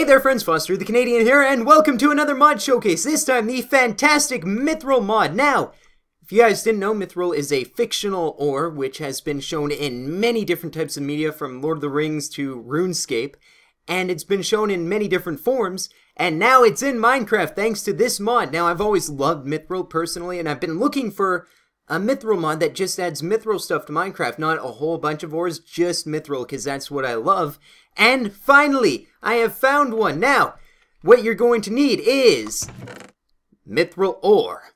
there friends, Foster the Canadian here, and welcome to another mod showcase, this time the fantastic Mythril mod. Now, if you guys didn't know, Mythril is a fictional ore which has been shown in many different types of media, from Lord of the Rings to RuneScape, and it's been shown in many different forms, and now it's in Minecraft thanks to this mod. Now, I've always loved Mythril personally, and I've been looking for a Mythril mod that just adds Mythril stuff to Minecraft, not a whole bunch of ores, just Mythril, because that's what I love. And finally, I have found one. Now, what you're going to need is Mythril ore,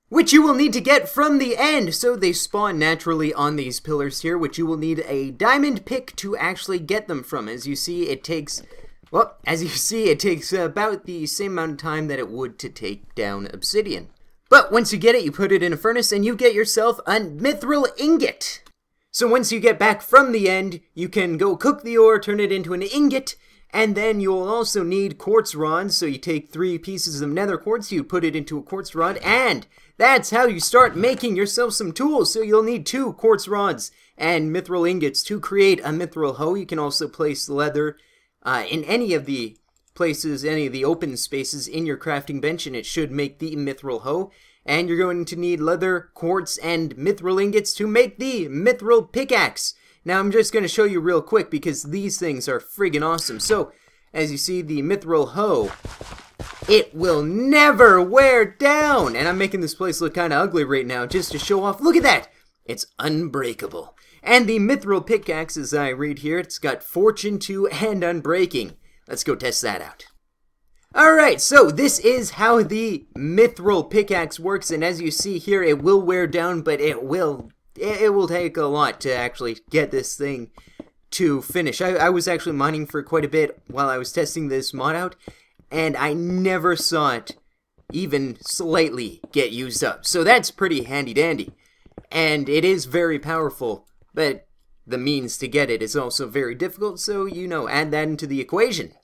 which you will need to get from the end. So they spawn naturally on these pillars here, which you will need a diamond pick to actually get them from. As you see, it takes, well, about the same amount of time that it would to take down obsidian. But once you get it, you put it in a furnace and you get yourself a Mythril ingot. So once you get back from the end, you can go cook the ore, turn it into an ingot, and then you'll also need quartz rods. So you take 3 pieces of nether quartz, you put it into a quartz rod, and that's how you start making yourself some tools. So you'll need 2 quartz rods and Mythril ingots to create a Mythril hoe. You can also place leather in any of the places, any of the open spaces in your crafting bench, and it should make the Mythril hoe. And you're going to need leather, quartz, and Mythril ingots to make the Mythril pickaxe. Now I'm just going to show you real quick because these things are friggin' awesome. So, as you see, the Mythril hoe, it will never wear down. And I'm making this place look kind of ugly right now just to show off. Look at that! It's unbreakable. And the Mythril pickaxe, as I read here, it's got Fortune 2 and Unbreaking. Let's go test that out. Alright, so this is how the Mythril pickaxe works, and as you see here, it will wear down, but it will take a lot to actually get this thing to finish. I was actually mining for quite a bit while I was testing this mod out, and I never saw it even slightly get used up. So that's pretty handy dandy. And it is very powerful, but the means to get it is also very difficult, so, you know, add that into the equation.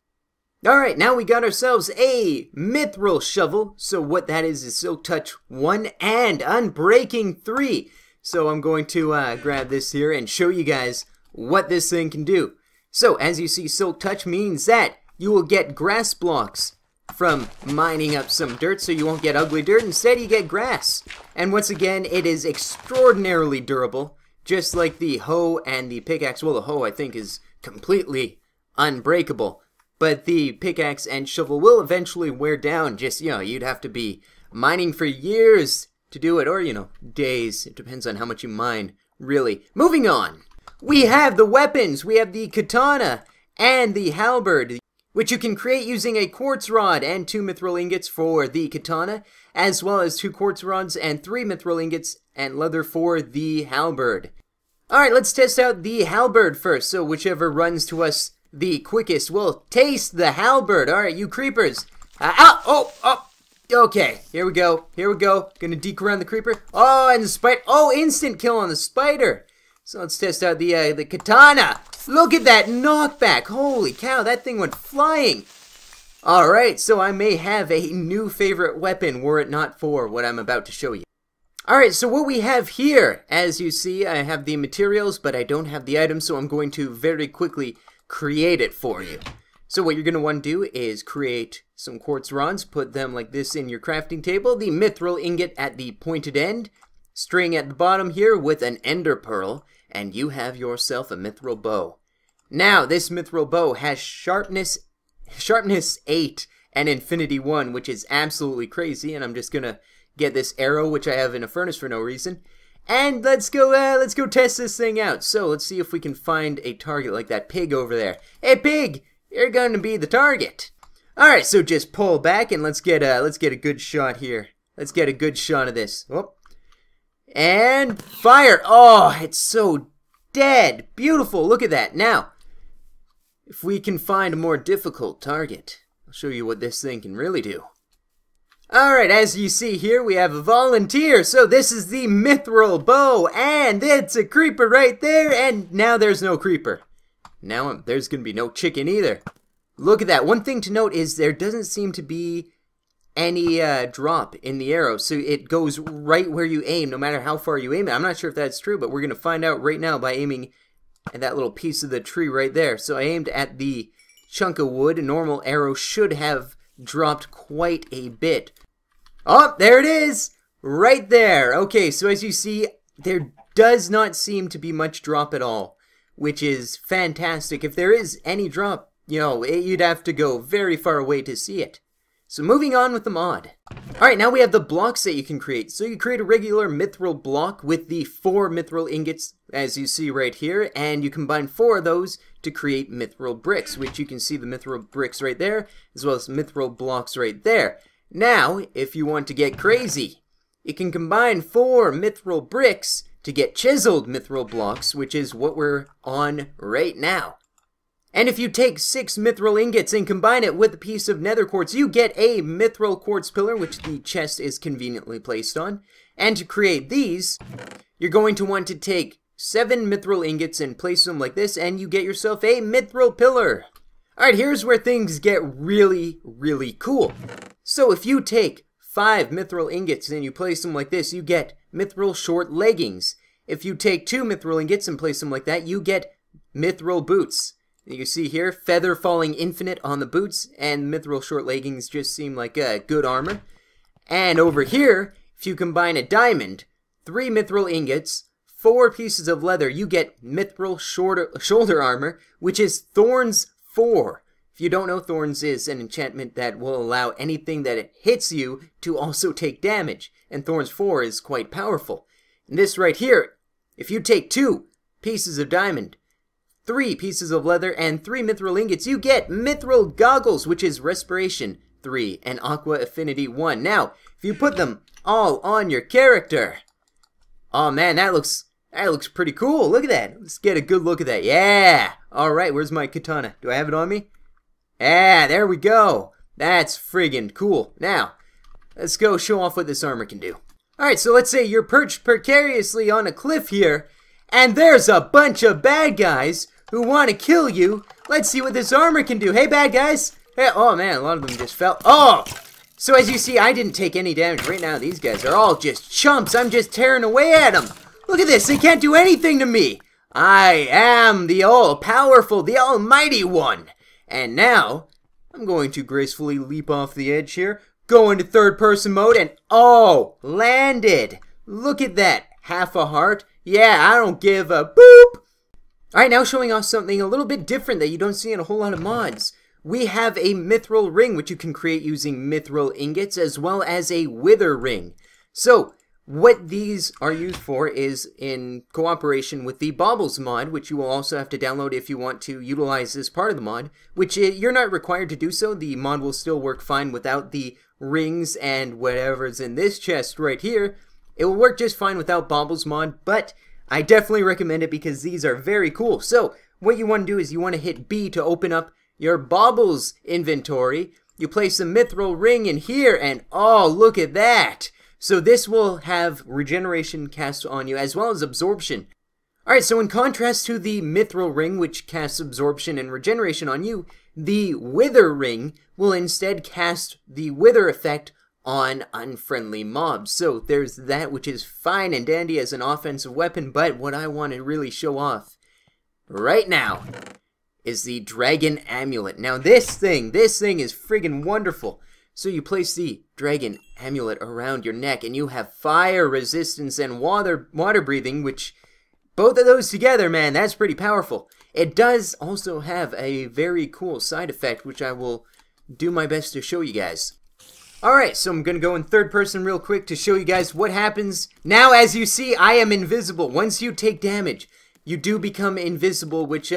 Alright, now we got ourselves a Mythril shovel. So what that is Silk Touch 1 and Unbreaking 3. So I'm going to grab this here and show you guys what this thing can do. So as you see, Silk Touch means that you will get grass blocks from mining up some dirt, so you won't get ugly dirt. Instead, you get grass. And once again, it is extraordinarily durable, just like the hoe and the pickaxe. Well, the hoe, I think, is completely unbreakable. But the pickaxe and shovel will eventually wear down. Just, you know, you'd have to be mining for years to do it, or, you know, days. It depends on how much you mine, really. Moving on. We have the weapons. We have the katana and the halberd, which you can create using a quartz rod and 2 Mythril ingots for the katana, as well as 2 quartz rods and 3 Mythril ingots and leather for the halberd. Alright, let's test out the halberd first. So whichever runs to us the quickest will taste the halberd. Alright, you creepers. Okay, here we go. Gonna deke around the creeper. Oh, and the spider. Oh, instant kill on the spider. So let's test out the katana. Look at that knockback. Holy cow, that thing went flying. Alright, so I may have a new favorite weapon were it not for what I'm about to show you. Alright, so what we have here, as you see, I have the materials, but I don't have the items, so I'm going to very quickly create it for you. So what you're going to want to do is create some quartz rods, put them like this in your crafting table, the Mythril ingot at the pointed end, string at the bottom here with an ender pearl, and you have yourself a Mythril bow. Now, this Mythril bow has sharpness 8 and infinity 1, which is absolutely crazy, and I'm just going to get this arrow, which I have in a furnace for no reason. And let's go test this thing out. So let's see if we can find a target like that pig over there. Hey pig, you're going to be the target. Alright, so just pull back and let's get a good shot here. Let's get a good shot of this. Oh. And fire. Oh, it's so dead. Beautiful. Look at that. Now, if we can find a more difficult target, I'll show you what this thing can really do. Alright, as you see here, we have a volunteer. So this is the Mythril Bow, and it's a creeper right there, and now there's no creeper. Now there's going to be no chicken either. Look at that. One thing to note is there doesn't seem to be any drop in the arrow, so it goes right where you aim, no matter how far you aim it. I'm not sure if that's true, but we're going to find out right now by aiming at that little piece of the tree right there. So I aimed at the chunk of wood, a normal arrow should have dropped quite a bit. Oh, there it is! Right there! Okay, so as you see, there does not seem to be much drop at all, which is fantastic. If there is any drop, you know, you'd have to go very far away to see it. So moving on with the mod. Alright, now we have the blocks that you can create. So you create a regular mithril block with the 4 mithril ingots, as you see right here, and you combine 4 of those to create mithril bricks, which you can see the mithril bricks right there, as well as mithril blocks right there. Now, if you want to get crazy, you can combine 4 mithril bricks to get chiseled mithril blocks, which is what we're on right now. And if you take 6 mithril ingots and combine it with a piece of nether quartz, you get a mithril quartz pillar, which the chest is conveniently placed on. And to create these, you're going to want to take 7 mithril ingots and place them like this, and you get yourself a mithril pillar. Alright, here's where things get really, really cool. So if you take 5 mithril ingots and you place them like this, you get mithril short leggings. If you take 2 mithril ingots and place them like that, you get mithril boots. You see here, feather falling infinite on the boots, and mithril short leggings just seem like good armor. And over here, if you combine a diamond, 3 mithril ingots, 4 pieces of leather, you get mithril shoulder armor, which is Thorns 4. If you don't know, Thorns is an enchantment that will allow anything that it hits you to also take damage, and Thorns 4 is quite powerful. And this right here, if you take 2 pieces of diamond, 3 pieces of leather, and 3 mithril ingots, you get mithril goggles, which is respiration 3 and aqua affinity 1. Now, if you put them all on your character, oh man, that looks pretty cool. Look at that. Let's get a good look at that. Yeah. All right, where's my katana? Do I have it on me? Yeah, there we go. That's friggin' cool. Now, let's go show off what this armor can do. All right, so let's say you're perched precariously on a cliff here, and there's a bunch of bad guys who want to kill you. Let's see what this armor can do. Hey, bad guys. Hey, oh, man, a lot of them just fell. Oh! So as you see, I didn't take any damage. Right now, these guys are all just chumps. I'm just tearing away at them. Look at this. They can't do anything to me. I am the all-powerful, the almighty one. And now, I'm going to gracefully leap off the edge here, go into third-person mode, and oh, landed. Look at that. Half a heart. Yeah, I don't give a boop. Alright, now showing off something a little bit different that you don't see in a whole lot of mods. We have a mithril ring, which you can create using mithril ingots, as well as a wither ring. So, what these are used for is in cooperation with the Baubles mod, which you will also have to download if you want to utilize this part of the mod, which you're not required to do so. The mod will still work fine without the rings and whatever's in this chest right here. It will work just fine without Baubles mod, but I definitely recommend it because these are very cool. So, what you want to do is you want to hit B to open up your Baubles inventory. You place the mithril ring in here, and oh, look at that! So this will have regeneration cast on you, as well as absorption. Alright, so in contrast to the mithril ring, which casts absorption and regeneration on you, the wither ring will instead cast the wither effect on unfriendly mobs. So there's that, which is fine and dandy as an offensive weapon, but what I want to really show off right now is the dragon amulet. Now this thing is friggin' wonderful. So you place the dragon amulet around your neck, and you have fire resistance and water breathing, which both of those together, man, that's pretty powerful. It does also have a very cool side effect, which I will do my best to show you guys. Alright, so I'm going to go in third person real quick to show you guys what happens. Now, as you see, I am invisible. Once you take damage, you do become invisible, which,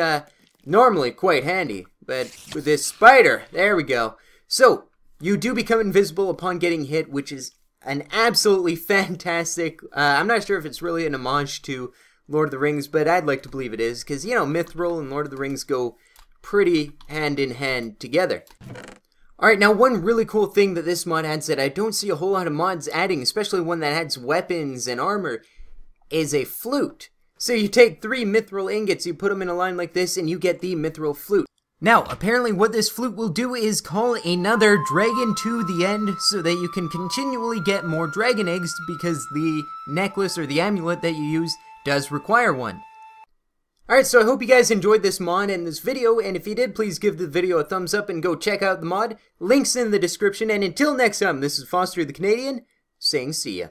normally quite handy. But with this spider, there we go. So, you do become invisible upon getting hit, which is an absolutely fantastic, I'm not sure if it's really an homage to Lord of the Rings, but I'd like to believe it is, because, you know, Mithril and Lord of the Rings go pretty hand in hand together. Alright, now one really cool thing that this mod adds that I don't see a whole lot of mods adding, especially one that adds weapons and armor, is a flute. So you take 3 mithril ingots, you put them in a line like this, and you get the mithril flute. Now, apparently what this flute will do is call another dragon to the end so that you can continually get more dragon eggs because the necklace or the amulet that you use does require one. Alright, so I hope you guys enjoyed this mod and this video, and if you did, please give the video a thumbs up and go check out the mod. Links in the description, and until next time, this is Foster the Canadian, saying see ya.